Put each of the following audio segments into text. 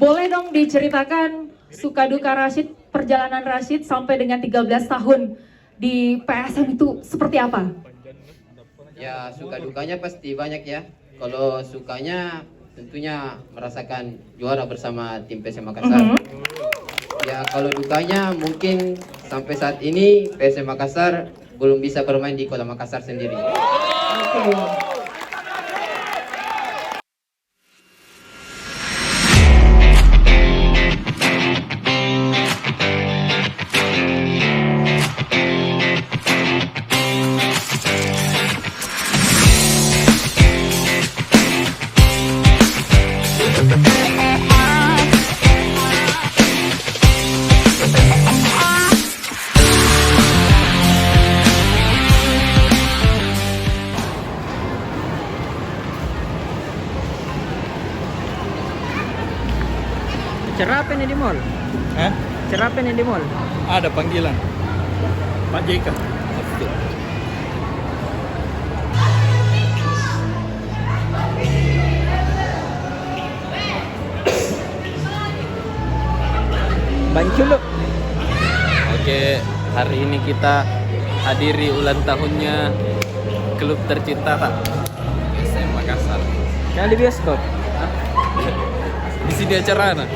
Boleh dong diceritakan suka duka Rashid, perjalanan Rashid sampai dengan 13 tahun di PSM itu seperti apa? Ya, suka dukanya pasti banyak ya. Kalau sukanya tentunya merasakan juara bersama tim PSM Makassar. Ya, kalau dukanya mungkin sampai saat ini PSM Makassar belum bisa bermain di Kota Makassar sendiri. Oke. Cerapin di mall. Cerapin di mall. Ada panggilan Pak JK. Banculuk. Oke, hari ini kita hadiri ulang tahunnya klub tercinta tak PSM Makassar. Kali bioskop. Di sini acara nah.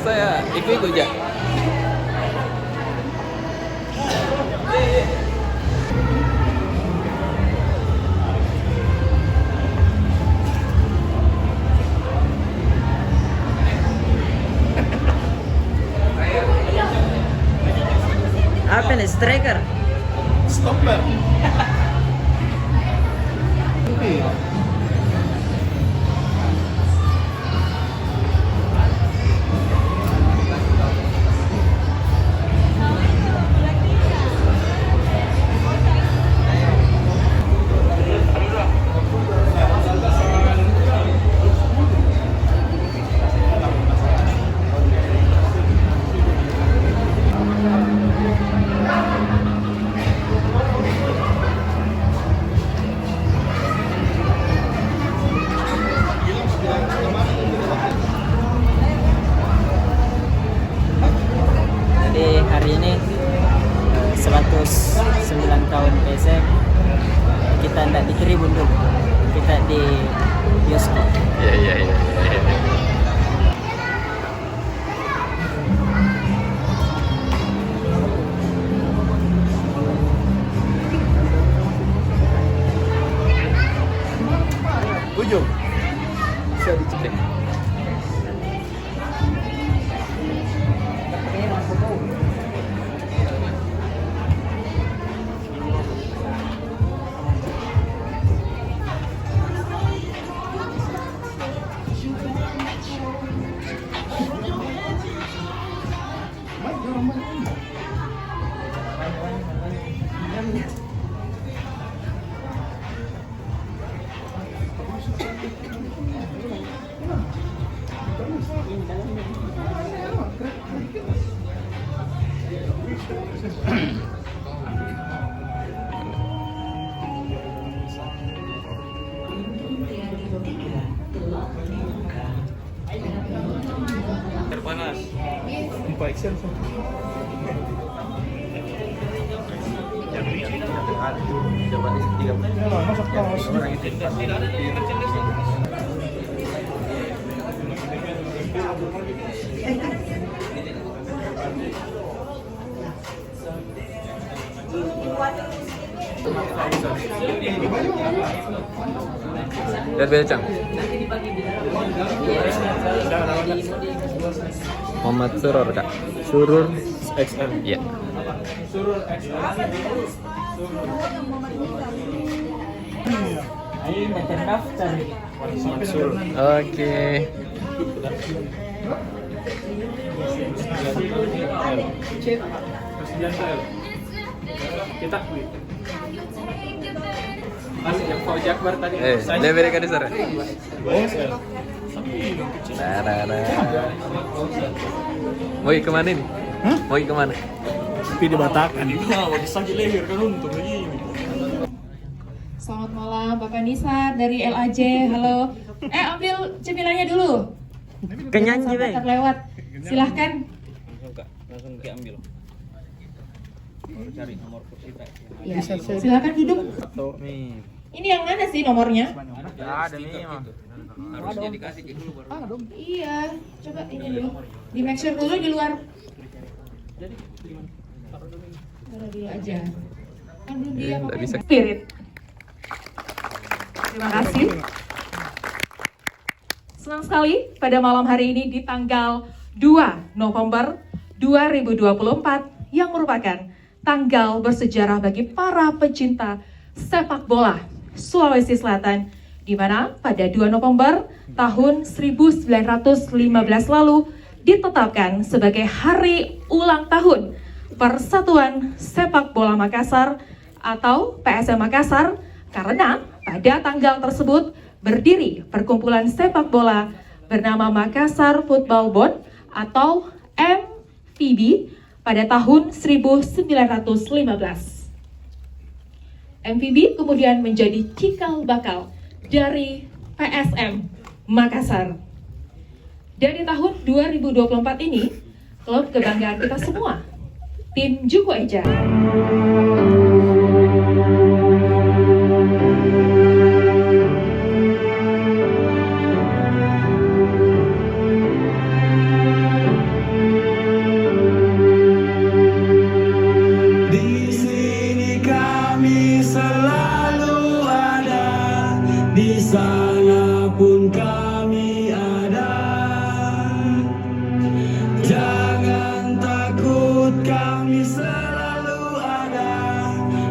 Saya ikut-ikut aja. Apa nih striker? Stopper. Jadi hari ini 109 tahun PSM, kita tidak di tribun dulu, kita di bioskop. Iya. Ujung. Bisa dicek. Terpanas. 4 XL. Coba tiga. Masak kaos. Lihat becang. Muhammad Surur kak. Surur XL. Iya. Ayo terdaftar. Oke. Kita masih yang Pak Jakbar tadi. Dia mereka di sana. Mau kemana ini? Mau kemana? Tapi di Batakan itu mau disakit leher kan untuk begini. Selamat malam Bapak Nisa dari LAJ. Halo. Ambil cemilanya dulu. Kenyanyi, sampai Bang. terlewat. Silahkan. Langsung diambil. Baru cari nomor kursi tak. Ya, silahkan duduk. Satu nih. Ini yang mana sih nomornya? Ada nih. Harusnya dikasih ke dulu baru. Iya, coba ini dulu. Di make sure dulu di luar. Taruh dulu aja. Kan belum dia nggak bisa. Spirit. Terima kasih. Senang sekali pada malam hari ini di tanggal 2 November 2024 yang merupakan tanggal bersejarah bagi para pecinta sepak bola Sulawesi Selatan, di mana pada 2 November tahun 1915 lalu ditetapkan sebagai hari ulang tahun Persatuan Sepak Bola Makassar atau PSM Makassar, karena pada tanggal tersebut berdiri perkumpulan sepak bola bernama Makassar Football Bond atau MFB pada tahun 1915. MFB kemudian menjadi cikal bakal dari PSM Makassar. Dan di tahun 2024 ini, klub kebanggaan kita semua, tim Juku Eja. Di sini kami selalu ada, di sana pun kami ada. Jangan takut, kami selalu ada.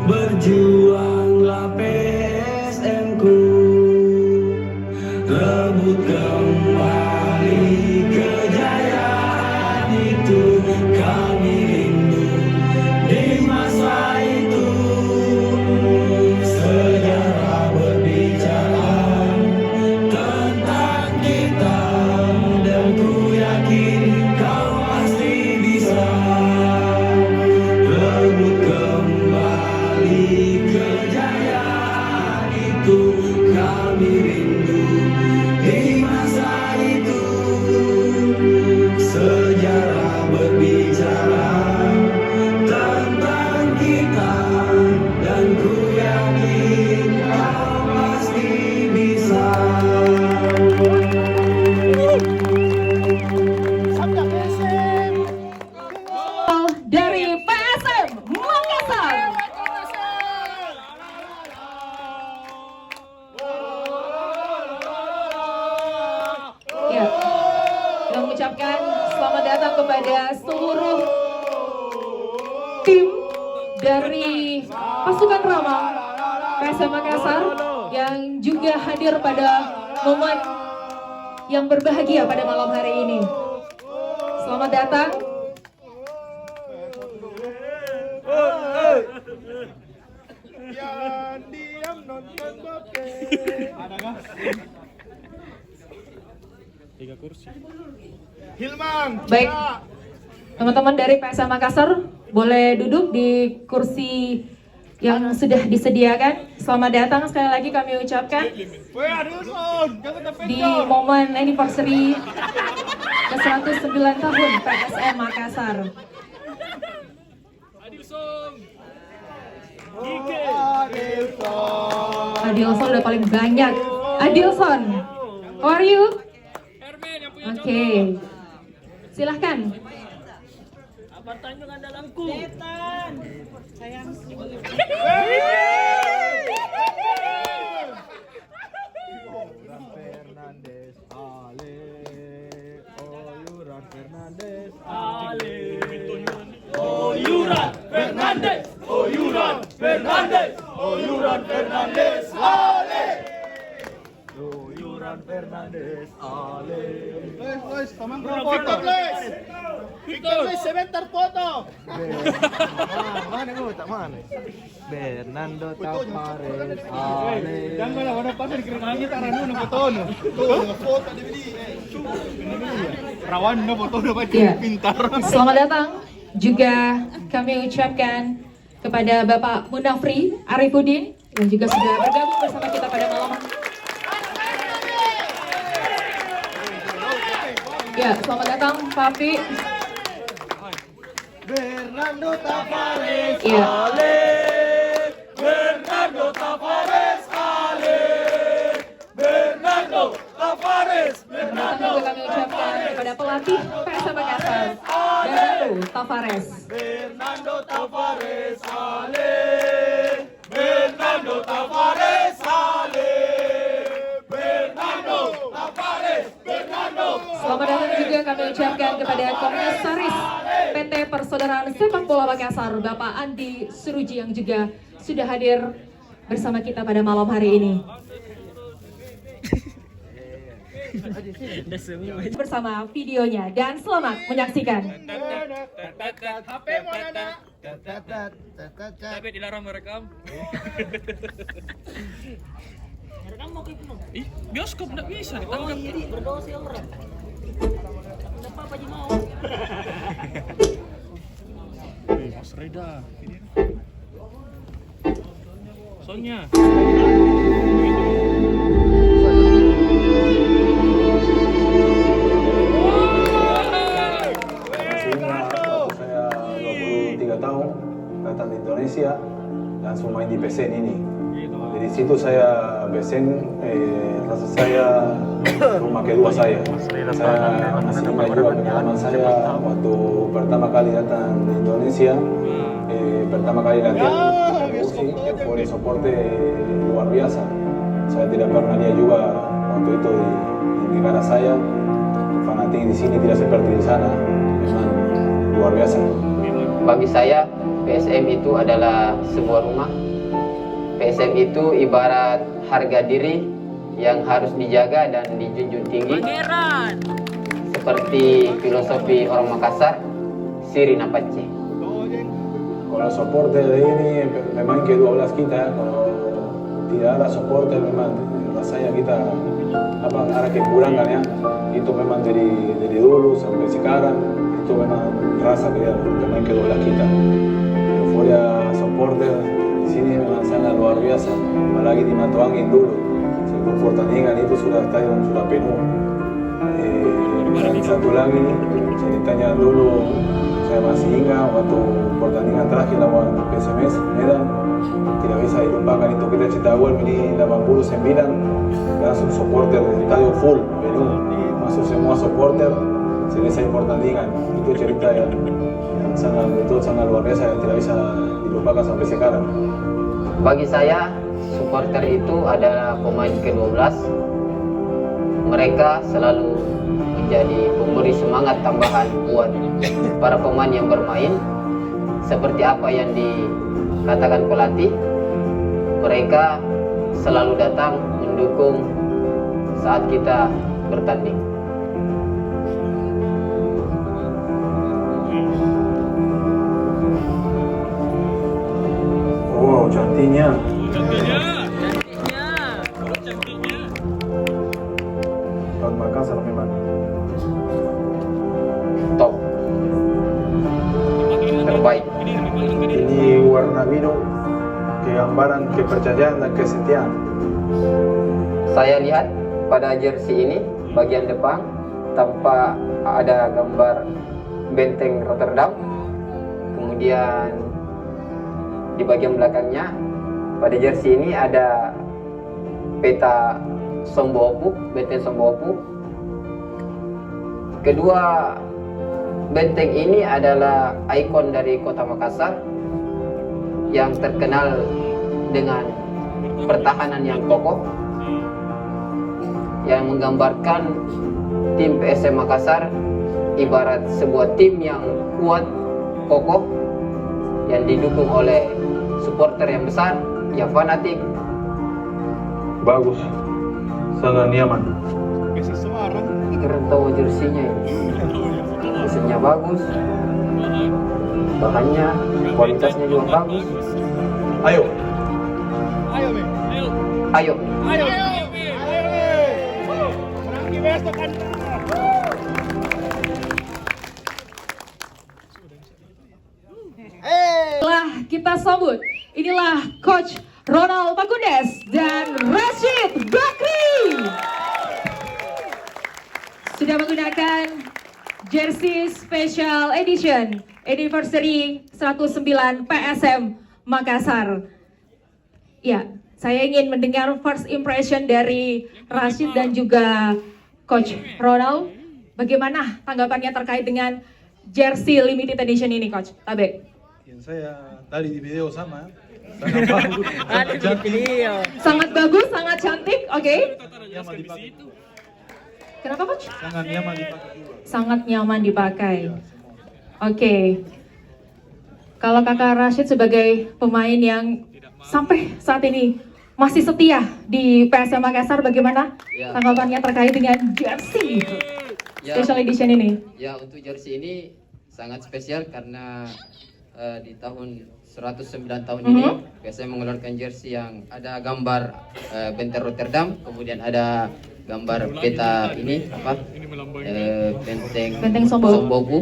Berjuanglah PSM ku, rebut kembali kejayaan itu. Kami rindu di masa itu. Sejarah berbicara tentang kita, dan ku yakin kau pasti bisa rebut kembali kejayaan itu. Kami rindu di masa itu. Sejarah berbicara tentang kita, dan ku yakin kau pasti bisa. Dari PSM Makassar. Ya, yang mengucapkan selamat datang kepada seluruh tim dari pasukan Rama PSM Makassar yang juga hadir pada momen yang berbahagia pada malam hari ini. Selamat datang. Baik, teman-teman dari PSM Makassar boleh duduk di kursi yang sudah disediakan. Selamat datang sekali lagi kami ucapkan di momen anniversary ke-109 tahun PSM Makassar. Adilson udah paling banyak. Adilson, how are you? Oke, silahkan. Apa Tanjung andalanku? Setan. Sayang. Fernandes, Ale, Oyuran Fernandes, Ale. Oyuran Fernandes, Oyuran Fernandes, Oyuran Fernandes, Ale. Oyuran Fernandes, Ale. Victor Luis, Victor Luis, sebentar foto. Mana lu tak mana? Bernardo Tavares, Ale. Jangan lah, mana pasal dikirim lagi tak ranu na foto no. Tuh, foto DVD. Rawan na foto na Ya. pintar. Selamat datang juga kami ucapkan kepada Bapak Munafri Arifudin yang juga sudah bergabung bersama kita pada malam Ya, selamat datang Papi. Bernardo Tavares, Iya. Bernardo Tavares, Bernardo Tavares, Datang juga kami ucapkan kepada pelatih PSM Makassar, Bernardo Tavares. Bernardo Tavares, Bernardo Tavares, Bernardo Tavares, Bernardo. Selamat datang juga kami ucapkan kepada Komisaris PT Persaudaraan Sepak Bola Makassar, Bapak Andi Suruji yang juga sudah hadir bersama kita pada malam hari ini. Bersama videonya dan selamat menyaksikan. Tapi dilarang merekam. Merekam mau ke Ih, bioskop nggak bisa ditangkap. Berdoa sih orang. Kenapa Pak Ji mau? Mas Reda. Ini. Soalnya. Saya 23 tahun datang di Indonesia langsung main di PSN ini. Dari situ saya PSN rasa saya rumah kedua saya. Saya masih ingat juga pengalaman saya waktu pertama kali datang di Indonesia. Pertama kali latihan Usi, fue soporte luar biasa. Saya tidak pernah lihat juga waktu itu di negara saya. Fanatik di sini tidak seperti di sana. Memang luar biasa. Bagi saya, PSM itu adalah sebuah rumah. PSM itu ibarat harga diri yang harus dijaga dan dijunjung tinggi. Seperti filosofi orang Makassar, Siri Napace. Kalau soporte de ini memang ke-12 kita, kalau tidak ada soporte memang rasanya kita ada kekurangan ya. Itu memang dari dulu sampai sekarang itu memang rasa dia memang ke-12 kita. Euforia soporte di sini memang sangat luar biasa, apalagi di Matoangin dulu. Sebelum pertandingan itu sudah stadion sudah penuh. Dan satu lagi ceritanya dulu saya masih ingat waktu pertandingan terakhir lawan PSMS Medan, tidak bisa dilupakan itu kita cetak gol menit 89, langsung supporter estadio full penuh, masuk semua supporter selesai pertandingan. Itu cerita yang sangat betul sangat luar biasa yang tidak bisa dilupakan sampai sekarang. Bagi saya, supporter itu adalah pemain ke-12. Mereka selalu menjadi pemberi semangat tambahan buat para pemain yang bermain. Seperti apa yang dikatakan pelatih, mereka selalu datang mendukung saat kita bertanding. Wow, cantiknya. Tahun Makassar memang Top, terbaik. ini warna biru, kegambaran kepercayaan dan kesetiaan. Saya lihat pada jersey ini bagian depan tanpa ada gambar benteng Rotterdam. Kemudian di bagian belakangnya pada jersey ini ada peta Sombopu, benteng Sombopu. Kedua benteng ini adalah ikon dari kota Makassar yang terkenal dengan pertahanan yang kokoh, yang menggambarkan tim PSM Makassar ibarat sebuah tim yang kuat, kokoh, yang didukung oleh supporter yang besar, yang fanatik. Bagus, sangat nyaman. Keren tahu jersinya ini. Mesinnya bagus, bahannya, kualitasnya juga bagus. Ayo. Ayo. Telah kita sambut, inilah Coach Ronald Pakundes dan Rashid Bakri. Sudah sudah menggunakan jersey special edition anniversary 109 PSM Makassar. Ya, saya ingin mendengar first impression dari Rashid dan juga Coach Ronald. Bagaimana tanggapannya terkait dengan jersey limited edition ini, Coach Tabe? Yang saya tadi di video sama, sangat bagus, sangat cantik. Sangat bagus, sangat cantik, oke. Nyaman dipakai. Kenapa, Coach? Sangat nyaman dipakai juga. Sangat nyaman dipakai. Oke. Kalau Kakak Rashid sebagai pemain yang sampai saat ini masih setia di PSM Makassar, bagaimana Ya. tanggapannya terkait dengan jersey Ya, special edition ini? ya untuk jersey ini sangat spesial karena di tahun 109 tahun ini PSM mengeluarkan jersey yang ada gambar benteng Rotterdam, kemudian ada gambar peta ini apa benteng Sombogu.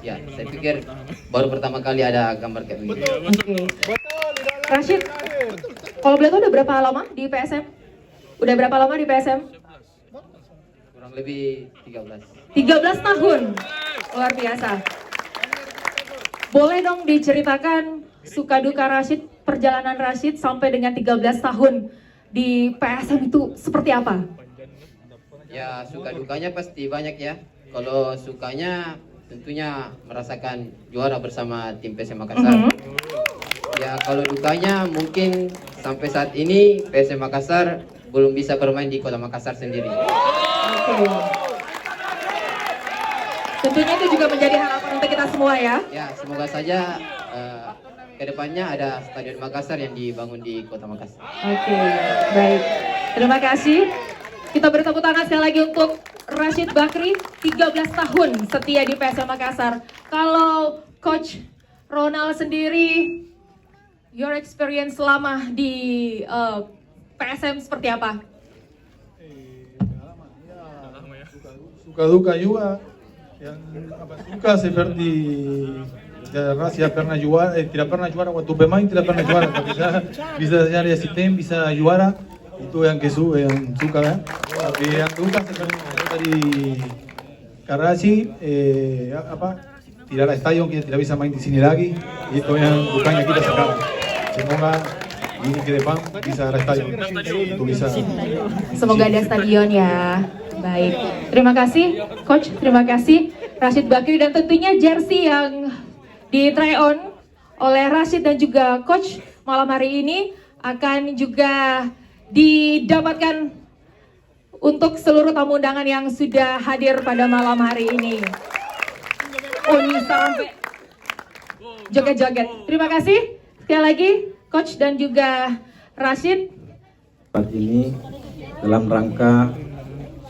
Ya, saya pikir baru pertama kali ada gambar kayak begini. Oke. Rashid, kalau boleh tahu udah berapa lama di PSM? Udah berapa lama di PSM? Kurang lebih 13. 13 tahun. Luar biasa. Boleh dong diceritakan suka duka Rashid, perjalanan Rashid sampai dengan 13 tahun di PSM itu seperti apa? Ya, suka dukanya pasti banyak ya. Kalau sukanya tentunya merasakan juara bersama tim PSM Makassar. Ya, kalau dukanya mungkin sampai saat ini PSM Makassar belum bisa bermain di Kota Makassar sendiri. Oke. Tentunya itu juga menjadi harapan untuk kita semua ya. Ya, semoga saja kedepannya ada Stadion Makassar yang dibangun di Kota Makassar. Oke, baik. Terima kasih. Kita beri tepuk tangan sekali lagi untuk Rashid Bakri, 13 tahun setia di PSM Makassar. Kalau Coach Ronald sendiri, your experience selama di PSM seperti apa? Suka duka juga. Yang suka seperti ya pernah juara, tidak pernah juara waktu pemain, tidak pernah juara, tapi saya bisa cari asisten, bisa juara. Itu yang yang suka ya. Tapi yang duka seperti tadi Karachi tidak ada stadion, kita tidak bisa main di sini lagi. Itu yang dukanya kita sekarang. Semoga ini ke depan bisa ada stadion. Itu bisa. Semoga ada stadion ya. Baik. Terima kasih Coach, terima kasih Rashid Bakri, dan tentunya jersey yang di try on oleh Rashid dan juga Coach malam hari ini akan juga didapatkan untuk seluruh tamu undangan yang sudah hadir pada malam hari ini. Oh, ini sampai joget-joget. Terima kasih sekali lagi Coach dan juga Rashid. Saat ini dalam rangka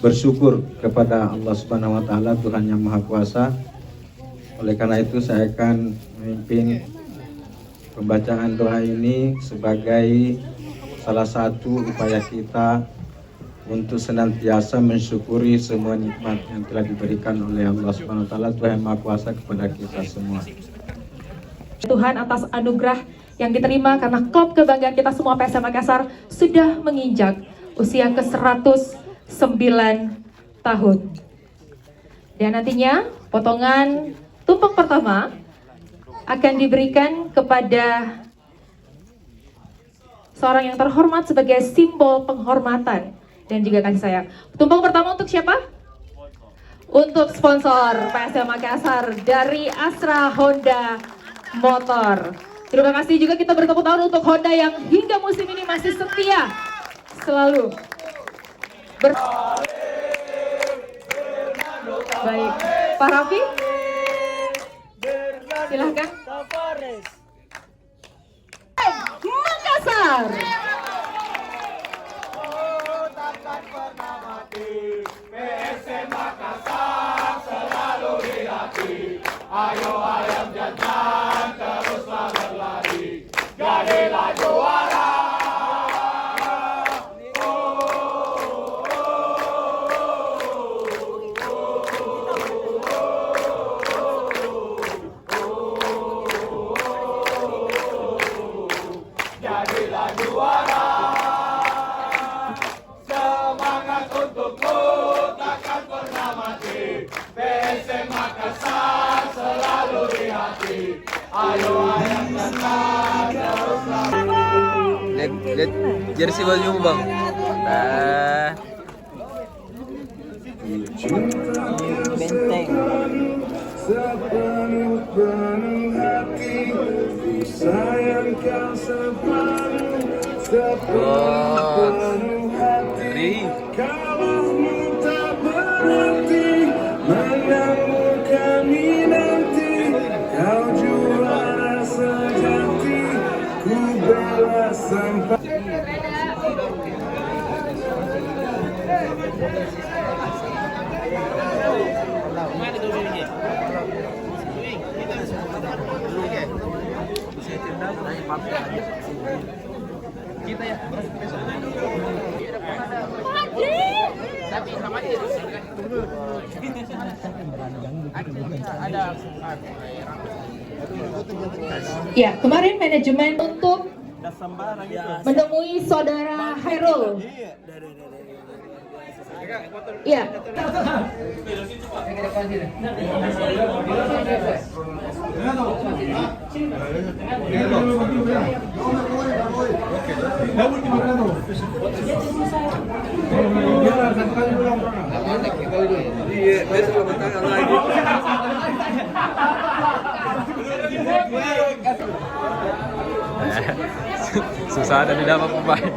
bersyukur kepada Allah Subhanahu wa taala, Tuhan yang Maha Kuasa. Oleh karena itu saya akan memimpin pembacaan doa ini sebagai salah satu upaya kita untuk senantiasa mensyukuri semua nikmat yang telah diberikan oleh Allah Subhanahu wa taala, Tuhan yang Maha Kuasa, kepada kita semua. Tuhan atas anugerah yang diterima karena klub kebanggaan kita semua PSM Makassar sudah menginjak usia ke-109 tahun. Dan nantinya potongan tumpeng pertama akan diberikan kepada seorang yang terhormat sebagai simbol penghormatan dan juga kasih sayang. Tumpeng pertama untuk siapa? Untuk sponsor PSM Makassar dari Astra Honda Motor. Terima kasih juga, kita bertepuk tangan untuk Honda yang hingga musim ini masih setia selalu Baik, Pak Raffi, silahkan. Makassar. PSM Makassar selalu di hati. Ayo ayam jantan teruslah berlari. Jadilah juara. Jadilah juara. Semangat untukmu takkan pernah mati. Lihat jersey bajumu bang. Nah, Benteng. Sepenuh hati ku sayang kau sepenuh hati kalaumu tak berarti menangmu kami nanti kau juara sejati ku bela sampai. Ya, kemarin manajemen untuk menemui saudara Hairul. Ya. susah ada di dalam pemain.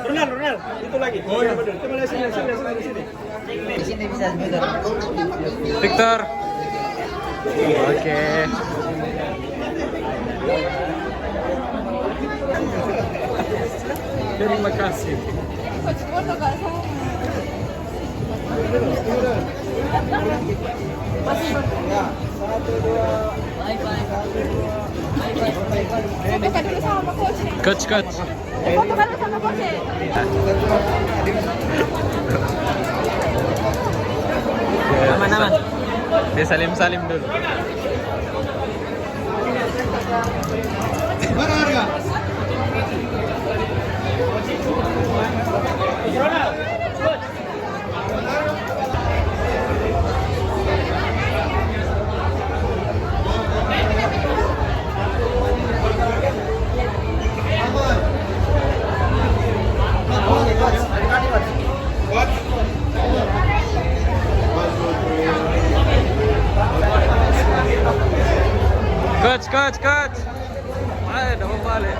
Ronald, itu lagi. Oh iya benar. Coba lihat sini. Di sini bisa juga. Victor. Oke. Terima kasih. Coach. Aman. Dia salim dulu. Coach. Ayo, udah mau balik.